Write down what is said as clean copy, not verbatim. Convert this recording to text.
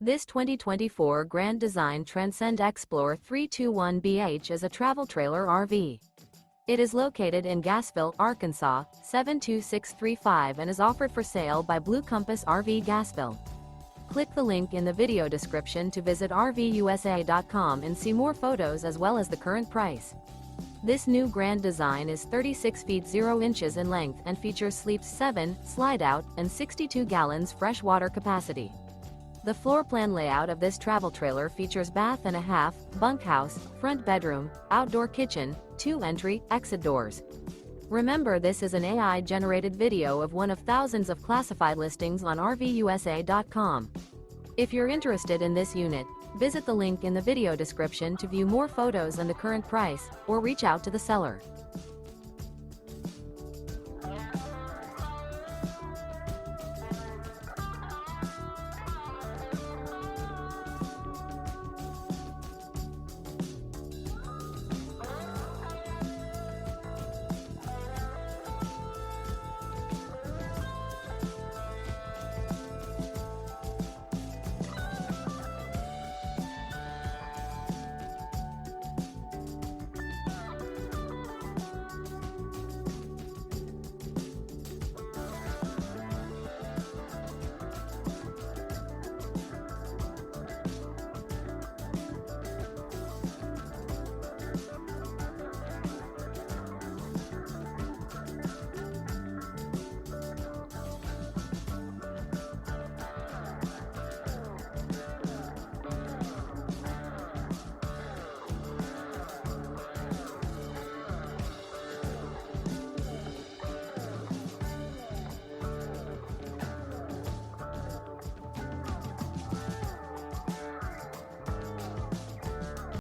This 2024 Grand Design Transcend Xplor 321BH is a travel trailer RV. It is located in Gassville, Arkansas, 72635 and is offered for sale by Blue Compass RV Gassville. Click the link in the video description to visit RVUSA.com and see more photos as well as the current price. This new Grand Design is 36 feet 0 inches in length and features sleeps 7, Slideout, and 62 gallons fresh water capacity. The floor plan layout of this travel trailer features bath and a half, bunkhouse, front bedroom, outdoor kitchen, 2 entry, exit doors. Remember, this is an AI-generated video of one of thousands of classified listings on RVUSA.com. If you're interested in this unit, visit the link in the video description to view more photos and the current price, or reach out to the seller.